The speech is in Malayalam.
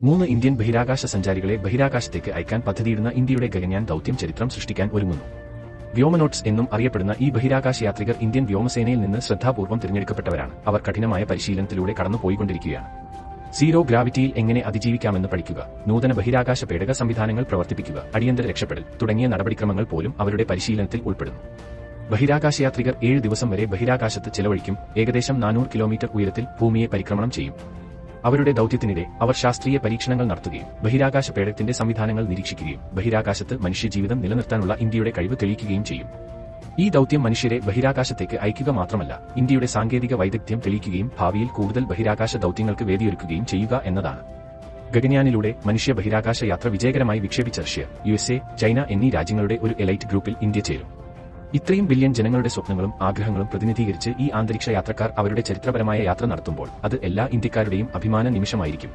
3 ഇന്ത്യൻ ബഹിരാകാശ സഞ്ചാരികളെ ബഹിരാകാശത്തേക്ക് അയക്കാൻ പദ്ധതിയിടുന്ന ഇന്ത്യയുടെ ഗഗൻയാൻ ദൗത്യം ചരിത്രം സൃഷ്ടിക്കാൻ ഒരുങ്ങുന്നു. വ്യോമനോട്സ് എന്നും അറിയപ്പെടുന്ന ഈ ബഹിരാകാശ യാത്രികർ ഇന്ത്യൻ വ്യോമസേനയിൽ നിന്ന് ശ്രദ്ധാപൂർവ്വം തിരഞ്ഞെടുക്കപ്പെട്ടവരാണ്. അവർ കഠിനമായ പരിശീലനത്തിലൂടെ കടന്നുപോയിക്കൊണ്ടിരിക്കുകയാണ്. സീറോ ഗ്രാവിറ്റിയിൽ എങ്ങനെ അതിജീവിക്കാമെന്ന് പഠിക്കുക, നൂതന ബഹിരാകാശ പേടക സംവിധാനങ്ങൾ പ്രവർത്തിപ്പിക്കുക, അടിയന്തര രക്ഷപ്പെടൽ തുടങ്ങിയ നടപടിക്രമങ്ങൾ പോലും അവരുടെ പരിശീലനത്തിൽ ഉൾപ്പെടുന്നു. ബഹിരാകാശ യാത്രികർ 7 ദിവസം വരെ ബഹിരാകാശത്ത് ചെലവഴിക്കും. ഏകദേശം 400 കിലോമീറ്റർ ഉയരത്തിൽ ഭൂമിയെ പരിക്രമണം ചെയ്യും. അവരുടെ ദൗത്യത്തിനിടെ അവർ ശാസ്ത്രീയ പരീക്ഷണങ്ങൾ നടത്തുകയും ബഹിരാകാശ പേടകത്തിന്റെ സംവിധാനങ്ങൾ നിരീക്ഷിക്കുകയും ബഹിരാകാശത്ത് മനുഷ്യജീവിതം നിലനിർത്താനുള്ള ഇന്ത്യയുടെ കഴിവ് തെളിയിക്കുകയും ചെയ്യും. ഈ ദൗത്യം മനുഷ്യരെ ബഹിരാകാശത്തേക്ക് അയക്കുക മാത്രമല്ല, ഇന്ത്യയുടെ സാങ്കേതിക വൈദഗ്ധ്യം തെളിയിക്കുകയും ഭാവിയിൽ കൂടുതൽ ബഹിരാകാശ ദൗത്യങ്ങൾക്ക് വേദിയൊരുക്കുകയും ചെയ്യുക എന്നതാണ്. ഗഗൻയാനിലൂടെ മനുഷ്യ ബഹിരാകാശ യാത്ര വിജയകരമായി വിക്ഷേപിച്ച റഷ്യ, USA, ചൈന എന്നീ രാജ്യങ്ങളുടെ ഒരു എലൈറ്റ് ഗ്രൂപ്പിൽ ഇന്ത്യ ചേരും. ഇത്രയും ബില്യൺ ജനങ്ങളുടെ സ്വപ്നങ്ങളും ആഗ്രഹങ്ങളും പ്രതിനിധീകരിച്ച് ഈ അന്തരീക്ഷ യാത്രക്കാർ അവരുടെ ചരിത്രപരമായ യാത്ര നടത്തുമ്പോൾ അത് എല്ലാ ഇന്ത്യക്കാരുടെയും അഭിമാന നിമിഷമായിരിക്കും.